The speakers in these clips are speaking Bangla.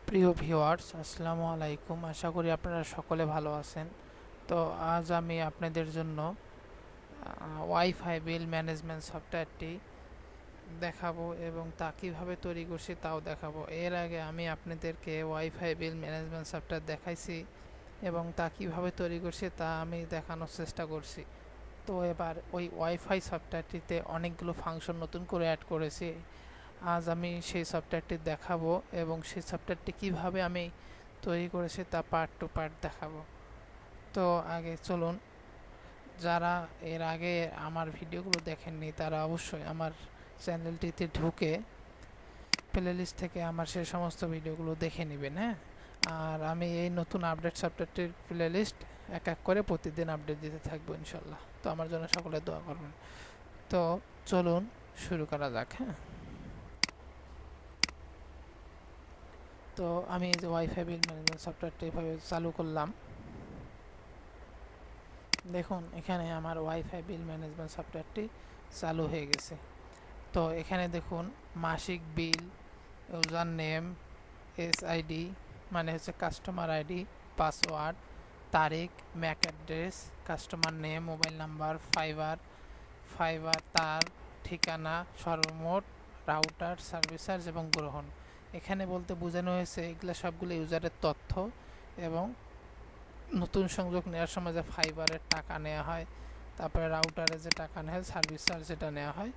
প্রিয় ভিউয়ার্স, আসসালামু আলাইকুম। আশা করি আপনারা সকলে ভালো আছেন। তো আজ আমি আপনাদের জন্য ওয়াইফাই বিল ম্যানেজমেন্ট সফটওয়্যারটি দেখাবো এবং তা কীভাবে তৈরি করছি তাও দেখাবো। এর আগে আমি আপনাদেরকে ওয়াইফাই বিল ম্যানেজমেন্ট সফটওয়্যার দেখাইছি এবং তা কীভাবে তৈরি করছি তা আমি দেখানোর চেষ্টা করছি। তো এবার ওই ওয়াইফাই সফটওয়্যারটিতে অনেকগুলো ফাংশন নতুন করে অ্যাড করেছি। আজ আমি সেই সফটওয়্যারটি দেখাবো এবং সেই সফটওয়্যারটি কীভাবে আমি তৈরি করেছি তা পার্ট টু পার্ট দেখাবো। তো আগে চলুন, যারা এর আগে আমার ভিডিওগুলো দেখেননি তারা অবশ্যই আমার চ্যানেলটিতে ঢুকে প্লেলিস্ট থেকে আমার সেই সমস্ত ভিডিওগুলো দেখে নেবেন। হ্যাঁ, আর আমি এই নতুন আপডেট সফটওয়্যারটির প্লেলিস্ট এক এক করে প্রতিদিন আপডেট দিতে থাকবো ইনশাল্লাহ। তো আমার জন্য সকলে দোয়া করবেন। তো চলুন শুরু করা যাক। হ্যাঁ, তো আমি এই যে ওয়াইফাই বিল ম্যানেজমেন্ট সফটওয়্যারটা এভাবে চালু করলাম। দেখুন এখানে আমার ওয়াইফাই বিল ম্যানেজমেন্ট সফটওয়্যারটি চালু হয়ে গেছে। তো এখানে দেখুন মাসিক বিল, ইউজার নেম, এসআইডি মানে হচ্ছে কাস্টমার আইডি, পাসওয়ার্ড, তারিখ, Mac address, customer name, mobile number, fibre তার, ঠিকানা, সর্বমোট, রাউটার, সার্ভিস চার্জ এবং গ্রহণ। এখানে বলতে বোঝানো হয়েছে এগুলো সবগুলো ইউজারের তথ্য এবং নতুন সংযোগ নেওয়ার সময় যে ফাইবারের টাকা নেওয়া হয়, তারপরে রাউটারে যে টাকা নেওয়া হয়, সার্ভিস চার্জ যেটা নেওয়া হয়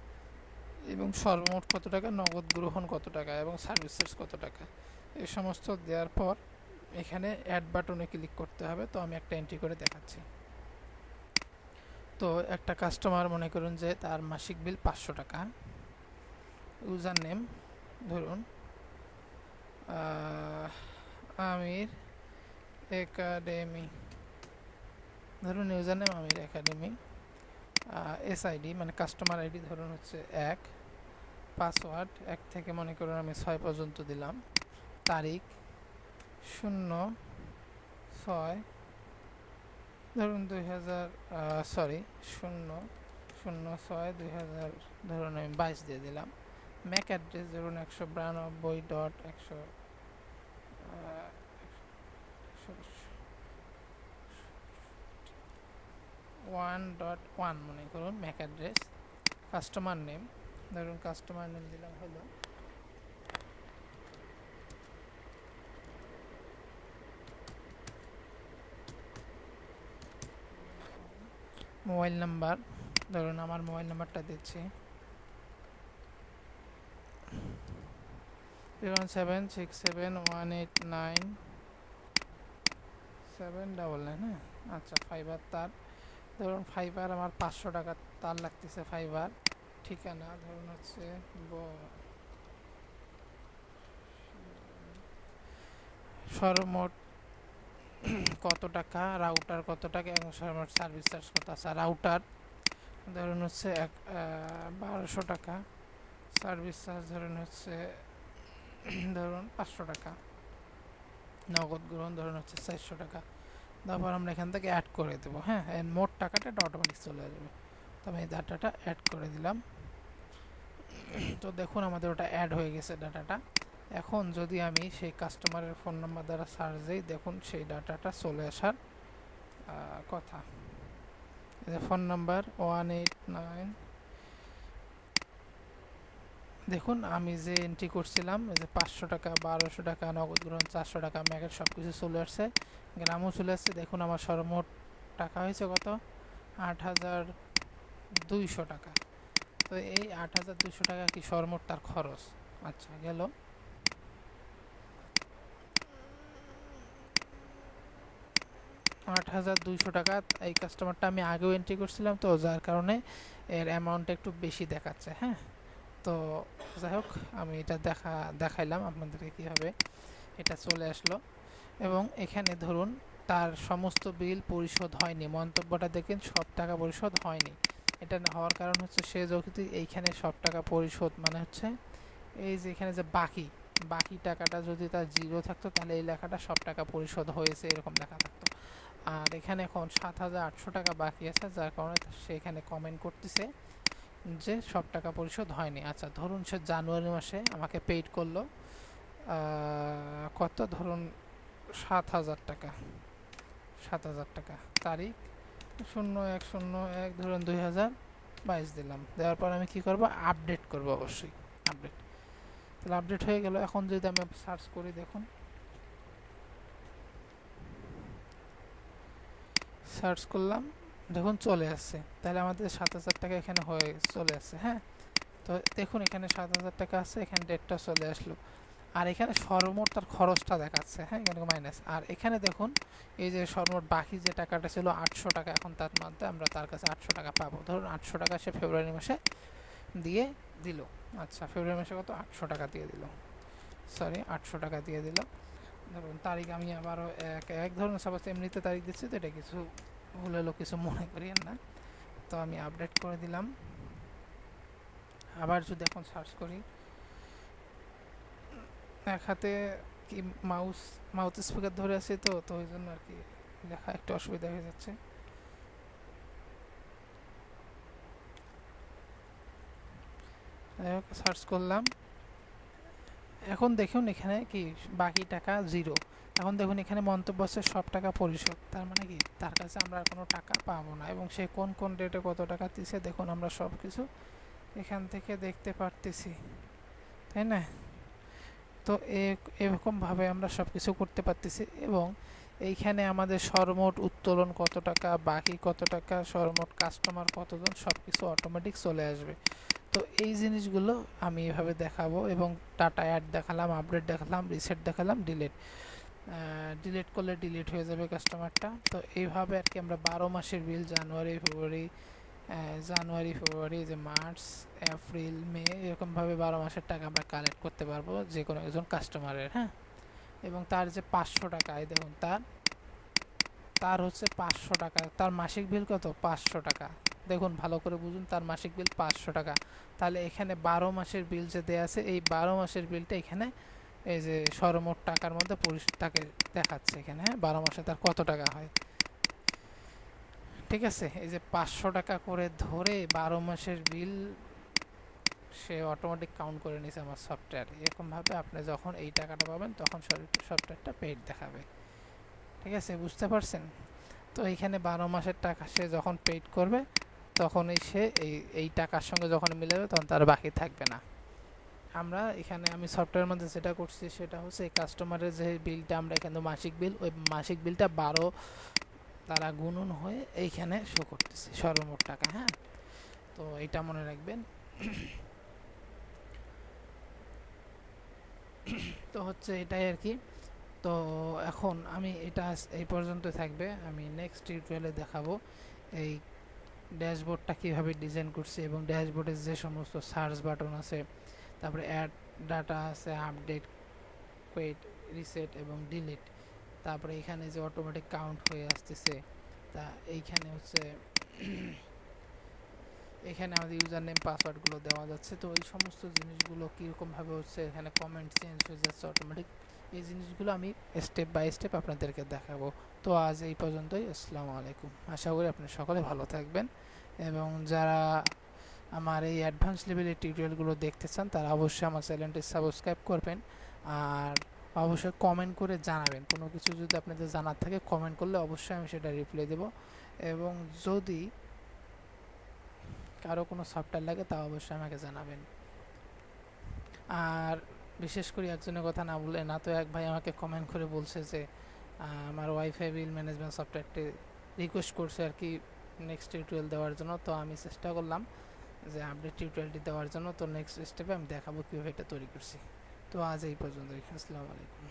এবং সর্বমোট কত টাকা, নগদ গ্রহণ কত টাকা এবং সার্ভিস চার্জ কত টাকা, এই সমস্ত দেওয়ার পর এখানে অ্যাড বাটনে ক্লিক করতে হবে। তো আমি একটা এন্ট্রি করে দেখাচ্ছি। তো একটা কাস্টমার মনে করুন যে তার মাসিক বিল 500 টাকা, ইউজার নেম ধরুন আমির একাডেমি, ধরুন ইউজার নেম আমির একাডেমি, এসআইডি মানে কাস্টমার আইডি ধরুন হচ্ছে 1, পাসওয়ার্ড 1 থেকে মনে করুন আমি 6 পর্যন্ত দিলাম, তারিখ 06 ধরুন 006 ধরুন আমি 22 দিয়ে দিলাম, ম্যাক অ্যাড্রেস ধরুন 192.1.1 মনে করুন ম্যাক অ্যাড্রেস। কাস্টমার নেম ধরুন কাস্টমার নেম দিলাম হলো মোবাইল নাম্বার, ধরুন আমার মোবাইল নাম্বারটা দিচ্ছি 07671897799। হ্যাঁ, আচ্ছা ফাইবার তার ধরুন ফাইবার আমার 500 টাকা তার লাগতেছে ফাইবার। ঠিকানা ধরুন হচ্ছে সর্বমোট কত টাকা, রাউটার কত টাকা এবং সর্বমোট সার্ভিস চার্জ কত আছে। রাউটার ধরুন হচ্ছে 1200 টাকা, সার্ভিস চার্জ ধরুন হচ্ছে ধরুন 500 টাকা, নগদ গ্রহণ ধরুন হচ্ছে 400 টাকা। তারপর আমরা এখান থেকে অ্যাড করে দেবো। হ্যাঁ, মোট টাকাটা অটোমেটিক চলে আসবে। তো আমি এই ডাটাটা অ্যাড করে দিলাম। তো দেখুন আমাদের ওটা অ্যাড হয়ে গেছে ডাটাটা। এখন যদি আমি সেই কাস্টমারের ফোন নাম্বার দ্বারা সার্চ দিই, দেখুন সেই ডাটাটা চলে আসার কথা। ফোন নাম্বার 189, দেখুন আমি যে এন্ট্রি করছিলাম এই যে 500 টাকা, 1200 টাকা, নগদ গ্রহণ 400 টাকা, ম্যাকের সব কিছু চলে আসছে, গ্রামও চলে আসছে। দেখুন আমার সর্বমোট টাকা হয়েছে কত, 8200 টাকা। তো এই 8200 টাকা কি সর্বমোট তার খরচ। আচ্ছা গেল। টাকা এই কাস্টমারটা আমি আগেও এন্ট্রি করছিলাম, তো যার কারণে এর অ্যামাউন্টটা একটু বেশি দেখাচ্ছে। হ্যাঁ, তো যাই হোক আমি এটা দেখাইলাম আপনাদেরকে কীভাবে এটা চলে আসলো। এবং এখানে ধরুন তার সমস্ত বিল পরিশোধ হয়নি, মন্তব্যটা দেখেন সব টাকা পরিশোধ হয়নি। এটা হওয়ার কারণ হচ্ছে সে যদি এইখানে সব টাকা পরিশোধ মানে হচ্ছে এই যে এখানে যে বাকি টাকাটা যদি তার জিরো থাকতো তাহলে এই লেখাটা সব টাকা পরিশোধ হয়েছে এরকম লেখা থাকতো। আর এখানে এখন 7800 টাকা বাকি আছে, যার কারণে সে এখানে কমেন্ট করতেছে যে সব টাকা পরিশোধ হয়নি। আচ্ছা ধরুন সে জানুয়ারি মাসে আমাকে পেইড করলো কত ধরুন 7,000 টাকা, 7,000 টাকা, তারিখ 01/01 ধরুন 2022 দিলাম। দেওয়ার পর আমি কি করব, আপডেট করব, অবশ্যই আপডেট। তাহলে আপডেট হয়ে গেল। এখন যদি আমি সার্চ করি, দেখুন সার্চ করলাম, দেখুন চলে আসছে। তাহলে আমাদের 7,000 টাকা এখানে হয়ে চলে আসছে। হ্যাঁ, তো দেখুন এখানে 7,000 টাকা আছে, এখানে ডেটটা চলে আসলো। আর এখানে সর্বমোট তার খরচটা দেখাচ্ছে। হ্যাঁ, এখানে মাইনাস। আর এখানে দেখুন এই যে সর্বমোট বাকি যে টাকাটা ছিল 800 টাকা, এখন তার মধ্যে আমরা তার কাছে 800 টাকা পাবো। ধরুন 800 টাকা সে ফেব্রুয়ারি মাসে দিয়ে দিল। আচ্ছা, ফেব্রুয়ারি মাসে কত, 800 টাকা দিয়ে দিল, সরি 800 টাকা দিয়ে দিল। ধরুন তারিখ আমি আবারও এক ধরুন সাপোজ এমনিতে তারিখ দিচ্ছি, তো এটা কিছু ভুল হলো, কিছু মনে করিয়েন না। তো আমি আপডেট করে দিলাম। আবার যদি এখন সার্চ করি, এক হাতে কি মাউথ স্পিকার ধরে আছে, তো ওই জন্য আর কি লেখা একটু অসুবিধা হয়ে যাচ্ছে। সার্চ করলাম, এখন দেখুন এখানে কি বাকি টাকা 0। এখন দেখুন এখানে মন্তব্য আছে সব টাকা পরিশোধ। তার মানে কি তার কাছে আমরা আর কোনো টাকা পাবো না, এবং সে কোন কোন ডেটে কত টাকা দিছে দেখুন আমরা সব কিছু এখান থেকে দেখতে পারতেছি, তাই না? তো এরকমভাবে আমরা সব কিছু করতে পারতেছি। এবং এইখানে আমাদের সর্বমোট উত্তোলন কত টাকা, বাকি কত টাকা, সর্বমোট কাস্টমার কতজন, সব কিছু অটোমেটিক চলে আসবে। তো এই জিনিসগুলো আমি এভাবে দেখাবো, এবং ডাটা অ্যাড দেখালাম, আপডেট দেখালাম, রিসেট দেখালাম, ডিলিট করলে ডিলিট হয়ে যাবে কাস্টমারটা। তো এইভাবে আর কি আমরা 12 মাসের বিল, জানুয়ারি ফেব্রুয়ারি, যে মার্চ, এপ্রিল, মে, এরকমভাবে 12 মাসের টাকা আমরা কালেক্ট করতে পারবো যে কোনো একজন কাস্টমারের। হ্যাঁ, এবং তার যে 500 টাকা, এই দেখুন তার হচ্ছে 500 টাকা, তার মাসিক বিল কত, 500 টাকা। দেখুন ভালো করে বুঝুন, তার মাসিক বিল 500 টাকা। তাহলে এখানে 12 মাসের বিল যে দেওয়া আছে, এই 12 মাসের বিলটা এখানে এই যে সর্বমোট টাকার মধ্যে তাকে দেখাচ্ছে এখানে। হ্যাঁ, 12 মাসে তার কত টাকা হয়, ঠিক আছে। এই যে 500 টাকা করে ধরে 12 মাসের বিল সে অটোমেটিক কাউন্ট করে নিছে আমার সফটওয়্যার। এরকমভাবে আপনি যখন এই টাকাটা পাবেন তখন সফটওয়্যারটা পেইড দেখাবে, ঠিক আছে, বুঝতে পারছেন? তো এইখানে 12 মাসের টাকা সে যখন পেইড করবে, তখনই সে এই টাকার সঙ্গে যখন মিলাবে, তখন তার বাকি থাকবে না। আমরা এখানে আমি সফটওয়্যারের মধ্যে যেটা করছি সেটা হচ্ছে এই কাস্টমারের যে বিলটা আমরা এখানে মাসিক বিল, ওই মাসিক বিলটা 12 দ্বারা গুণন হয়ে এইখানে শো করতেছি সর্বমোট টাকা। হ্যাঁ, তো এটা মনে রাখবেন। তো হচ্ছে এটাই আর কি। তো এখন আমি এটা এই পর্যন্ত থাকবে। আমি নেক্সট টিউটোরিয়ালে দেখাবো এই ড্যাশবোর্ডটা কীভাবে ডিজাইন করছি, এবং ড্যাশবোর্ডের যে সমস্ত সার্চ বাটন আছে, তারপরে অ্যাড ডাটা আছে, আপডেট, কুইট, রিসেট এবং ডিলিট, তারপরে এখানে যে অটোমেটিক কাউন্ট হয়ে আসতেছে, তা এইখানে হচ্ছে এখানে আমাদের ইউজার নেম পাসওয়ার্ডগুলো দেওয়া যাচ্ছে। তো এই সমস্ত জিনিসগুলো কীরকমভাবে হচ্ছে, এখানে কমেন্ট চেঞ্জ হয়ে যাচ্ছে অটোমেটিক, এই জিনিসগুলো আমি স্টেপ বাই স্টেপ আপনাদেরকে দেখাবো। তো আজ এই পর্যন্তই। আসসালামু আলাইকুম। আশা করি আপনারা সকলে ভালো থাকবেন, এবং যারা আমার এই অ্যাডভান্স লেভেলের টিউটোরিয়ালগুলো দেখতে চান তারা অবশ্যই আমার চ্যানেলটি সাবস্ক্রাইব করবেন। আর অবশ্যই কমেন্ট করে জানাবেন, কোনো কিছু যদি আপনাদের জানার থাকে কমেন্ট করলে অবশ্যই আমি সেটা রিপ্লাই দেব। এবং যদি কারো কোনো সফটওয়্যার লাগে তা অবশ্যই আমাকে জানাবেন। আর বিশেষ করে একজনের কথা না বলে না, তো এক ভাই আমাকে কমেন্ট করে বলছে যে আমার ওয়াইফাই বিল ম্যানেজমেন্ট সফটওয়্যারটি রিকোয়েস্ট করছে আর কি নেক্সট টিউটোরিয়াল দেওয়ার জন্য। তো আমি চেষ্টা করলাম যে আপডেট টিউটোরিয়ালটি দেওয়ার জন্য। তো নেক্সট স্টেপে আমি দেখাবো কীভাবে এটা তৈরি করছি। তো আজ এই পর্যন্তই। আসসালামু আলাইকুম।